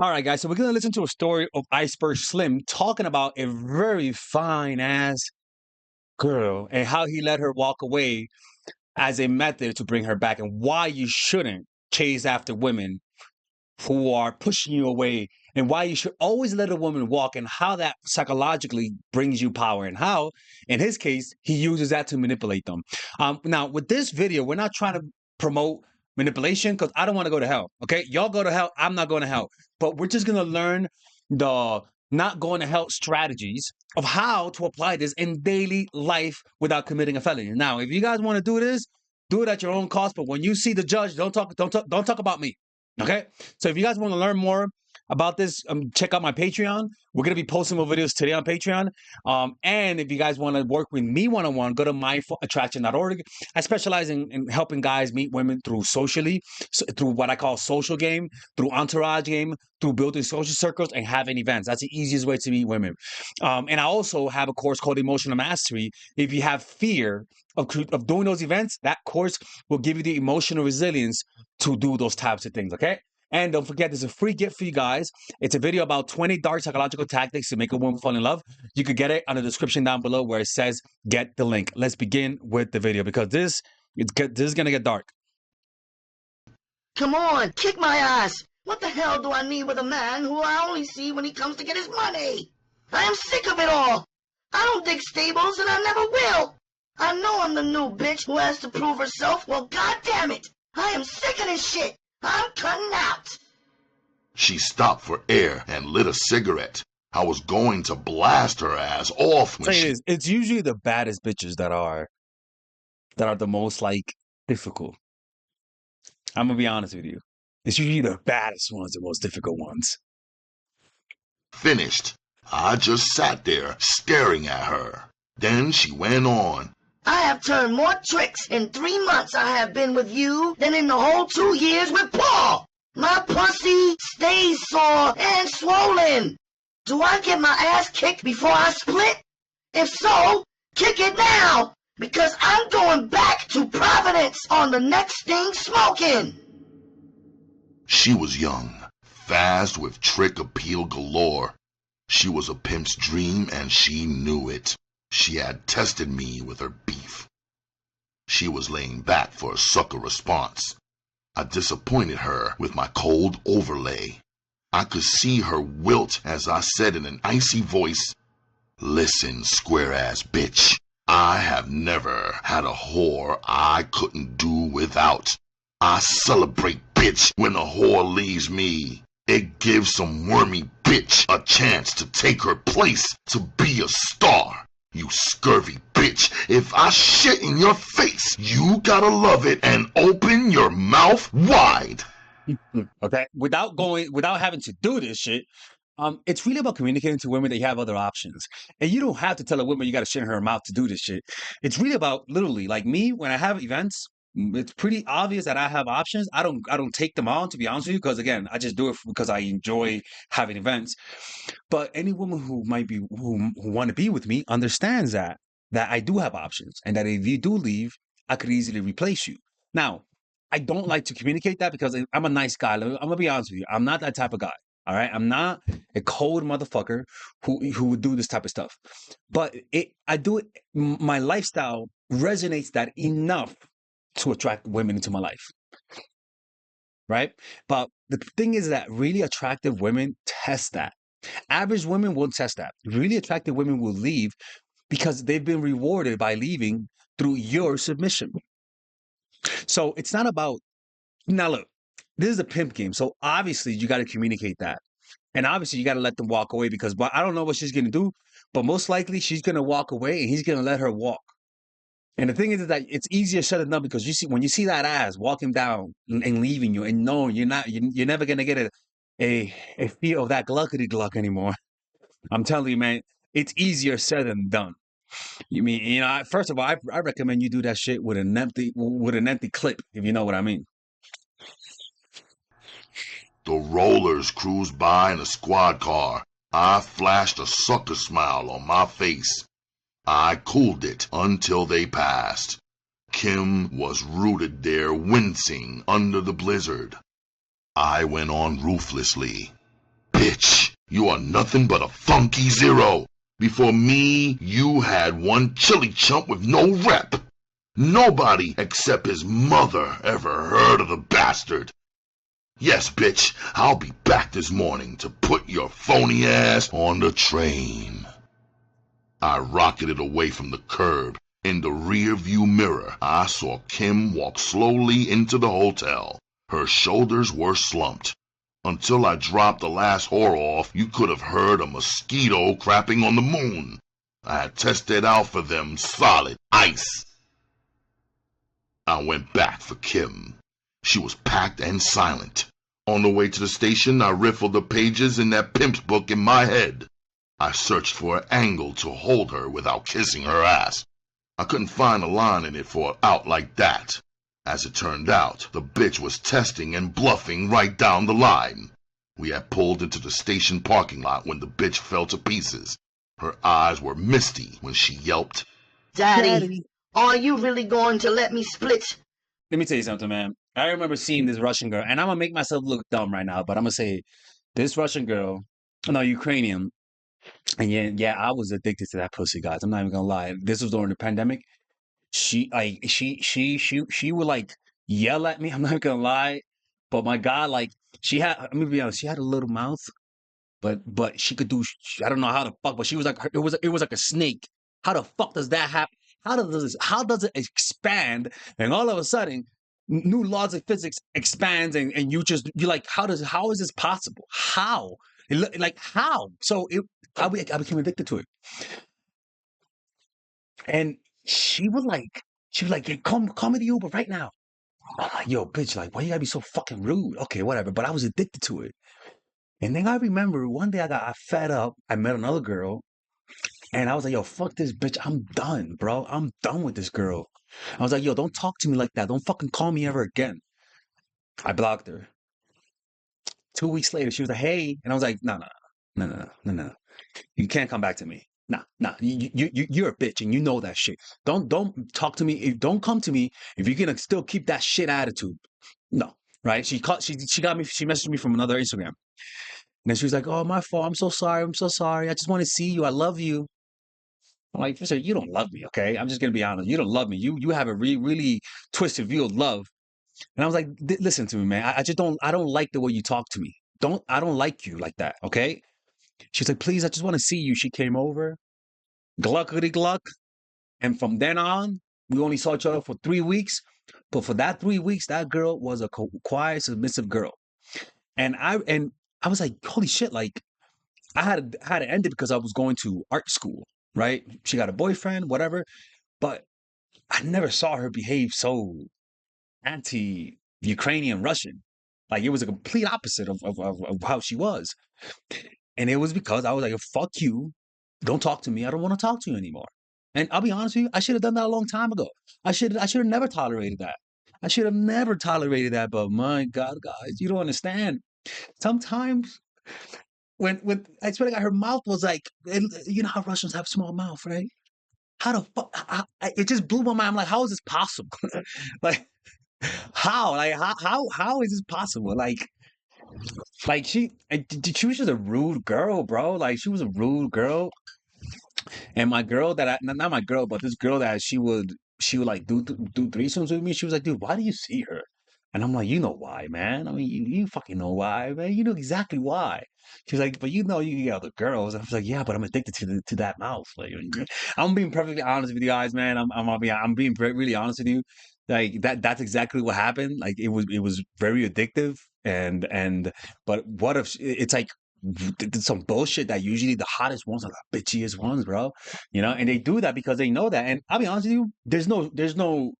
All right, guys. So we're gonna listen to a story of Iceberg Slim talking about a very fine ass girl and how he let her walk away as a method to bring her back, and why you shouldn't chase after women who are pushing you away, and why you should always let a woman walk, and how that psychologically brings you power, and how, in his case, he uses that to manipulate them. Now, with this video, we're not trying to promote manipulation because I don't want to go to hell. Okay, y'all go to hell. I'm not going to hell. But we're just gonna learn the not going to hell strategies of how to apply this in daily life without committing a felony. Now, if you guys want to do this, do it at your own cost. But when you see the judge, don't talk about me. Okay. So if you guys want to learn more about this, check out my Patreon. We're gonna be posting more videos today on Patreon. And if you guys want to work with me one-on-one, go to mindfulattraction.org. I specialize in helping guys meet women through socially, so through what I call social game, through entourage game, through building social circles and having events. That's the easiest way to meet women. And I also have a course called Emotional Mastery. If you have fear of doing those events, that course will give you the emotional resilience to do those types of things, okay? And don't forget, there's a free gift for you guys. It's a video about 20 dark psychological tactics to make a woman fall in love. You could get it on the description down below where it says get the link. Let's begin with the video because this is going to get dark. Come on, kick my ass! What the hell do I need with a man who I only see when he comes to get his money? I am sick of it all! I don't dig stables and I never will! I know I'm the new bitch who has to prove herself. Well, goddamn it! I am sick of this shit! I'm cutting out! She stopped for air and lit a cigarette. I was going to blast her ass off when Say it is. It's usually the baddest bitches that are the most like difficult. I'm gonna be honest with you. It's usually the baddest ones, the most difficult ones. finished. I just sat there staring at her. Then she went on. I have turned more tricks in 3 months I have been with you than in the whole 2 years with Paul! My pussy stays sore and swollen! Do I get my ass kicked before I split? If so, kick it now! Because I'm going back to Providence on the next thing smoking! She was young, fast with trick appeal galore. She was a pimp's dream and she knew it. She had tested me with her beef. She was laying back for a sucker response. I disappointed her with my cold overlay. I could see her wilt as I said in an icy voice, "Listen, square-ass bitch, I have never had a whore I couldn't do without. I celebrate, bitch, when a whore leaves me. It gives some wormy bitch a chance to take her place to be a star. You scurvy bitch, if I shit in your face, you gotta love it and open your mouth wide." Okay, without having to do this shit. It's really about communicating to women that you have other options, and you don't have to tell a woman you got to shit in her mouth to do this shit. It's really about literally, like me, when I have events. It's pretty obvious that I have options. I don't take them on, to be honest with you, because again, I just do it because I enjoy having events. But any woman who might be who want to be with me understands that I do have options, and that if you do leave, I could easily replace you. Now, I don't like to communicate that because I'm a nice guy. I'm gonna be honest with you. I'm not that type of guy. All right, I'm not a cold motherfucker who would do this type of stuff. But I do it. My lifestyle resonates that enough to attract women into my life, right? But the thing is that really attractive women test that. Average women won't test that. Really attractive women will leave because they've been rewarded by leaving through your submission. So it's not about now. Look, this is a pimp game, so obviously you got to communicate that. And obviously, you got to let them walk away because I don't know what she's going to do, but most likely she's going to walk away and he's going to let her walk. And the thing is that it's easier said than done because when you see that ass walking down and leaving you, and no, you're never going to get a feel of that gluckety gluck anymore. I'm telling you, man, it's easier said than done. First of all, I recommend you do that shit with an empty clip, if you know what I mean. The rollers cruised by in a squad car. I flashed a sucker smile on my face. I cooled it until they passed. Kim was rooted there wincing under the blizzard. I went on ruthlessly. bitch. You are nothing but a funky zero. Before me, you had one chili chump with no rep. Nobody except his mother ever heard of the bastard. Yes, bitch, I'll be back this morning to put your phony ass on the train. I rocketed away from the curb. In the rear-view mirror, I saw Kim walk slowly into the hotel. Her shoulders were slumped. Until I dropped the last whore off, you could have heard a mosquito crapping on the moon. I had tested out for them solid ice. I went back for Kim. She was packed and silent. On the way to the station, I riffled the pages in that Pimp's book in my head. I searched for an angle to hold her without kissing her ass. I couldn't find a line in it for an out like that. As it turned out, the bitch was testing and bluffing right down the line. We had pulled into the station parking lot when the bitch fell to pieces. Her eyes were misty when she yelped, Daddy, are you really going to let me split? Let me tell you something, man. I remember seeing this Russian girl, and I'm gonna make myself look dumb right now, but I'm gonna say this Russian girl, no, Ukrainian, and yeah, I was addicted to that pussy, guys. I'm not even gonna lie. This was during the pandemic. She would like yell at me. I'm not gonna lie, but my God, like she had. I'm gonna be honest. She had a little mouth, but she could do. I don't know how the fuck, but she was like it was like a snake. How the fuck does that happen? How does it expand? And all of a sudden, new laws of physics expands, and you like how is this possible? How? Like how? So I became addicted to it, and she was like, "Yeah, call me the Uber right now." I'm like, yo, bitch, like, why you gotta be so fucking rude? Okay, whatever. But I was addicted to it. And then I remember one day I fed up. I met another girl, and I was like, yo, fuck this bitch. I'm done, bro. I'm done with this girl. I was like, yo, don't talk to me like that. Don't fucking call me ever again. I blocked her. 2 weeks later, she was like, hey. And I was like, no, no, no, no, no, no, no. You can't come back to me. Nah, nah. You're a bitch, and you know that shit. Don't talk to me. Don't come to me if you're gonna still keep that shit attitude. No, right? She got me. She messaged me from another Instagram, and then she was like, "Oh, my fault. I'm so sorry. I'm so sorry. I just want to see you. I love you." I'm like, first of all, you don't love me, okay? I'm just gonna be honest. You don't love me. You have a really twisted view of love. And I was like, listen to me, man. I just don't. I don't like the way you talk to me. I don't like you like that, okay? She's like, please, I just want to see you. She came over, gluckety gluck, and from then on, we only saw each other for 3 weeks. But for that 3 weeks, that girl was a quiet, submissive girl. And I was like, holy shit! Like I had to end it because I was going to art school, right? She got a boyfriend, whatever. But I never saw her behave so anti-Ukrainian Russian. Like it was a complete opposite of how she was. And it was because I was like, fuck you. Don't talk to me. I don't want to talk to you anymore. And I'll be honest with you, I should have done that a long time ago. I should have never tolerated that. I should have never tolerated that. But my God, guys, you don't understand. Sometimes when I swear to God, her mouth was like, you know how Russians have small mouth, right? How the fuck? It just blew my mind. I'm like, how is this possible? Like, how? Like, how is this possible? Like she was just a rude girl, bro. Like, she was a rude girl. And my girl that not my girl, but this girl that she would like do threesomes with me. She was like, dude, why do you see her? And I'm like, you know why, man. I mean, you fucking know why, man. You know exactly why. She was like, but you know you can get other girls. And I was like, yeah, but I'm addicted to that mouth. Like, I'm being perfectly honest with you guys, man. I'm being really honest with you. Like that's exactly what happened. Like it was very addictive. But what if it's like some bullshit that usually the hottest ones are the bitchiest ones, bro. And they do that because they know that. And I'll be honest with you, there's no,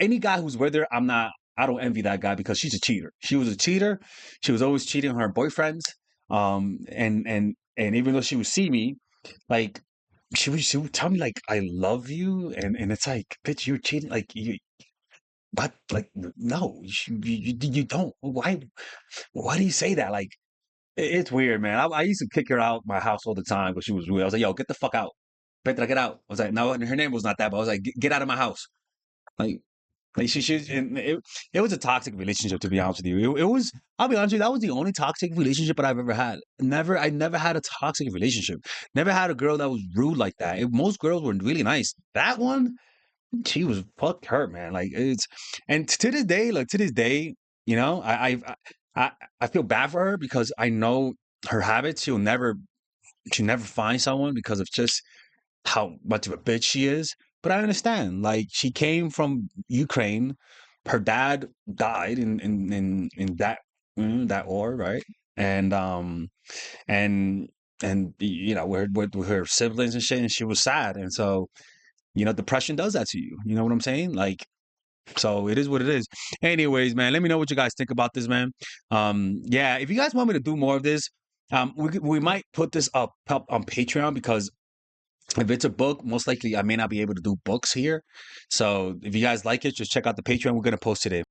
any guy who's with her, I don't envy that guy because she's a cheater. She was a cheater. She was always cheating on her boyfriends. And even though she would see me, like she would tell me like I love you, and it's like, bitch, you're cheating, like you. What? Like, no, you don't. Why do you say that? Like, it's weird, man. I used to kick her out my house all the time because she was rude. I was like, yo, get the fuck out. Petra, get out. I was like, no, her name was not that, but I was like, get out of my house. Like, Like and it was a toxic relationship, to be honest with you. It was, I'll be honest with you, that was the only toxic relationship that I've ever had. I never had a toxic relationship. Never had a girl that was rude like that. Most girls were really nice. That one, she was, fuck her, man. Like it's, and to this day, like to this day, you know, I I feel bad for her because I know her habits. She'll never find someone because of just how much of a bitch she is. But I understand. Like she came from Ukraine. Her dad died in that that war, right? And and you know, with her siblings and shit, and she was sad. And so, you know, depression does that to you. You know what I'm saying? Like, so it is what it is. Anyways, man, let me know what you guys think about this, man. Yeah, if you guys want me to do more of this, we might put this up on Patreon because if it's a book, most likely I may not be able to do books here. So if you guys like it, just check out the Patreon. We're gonna post today.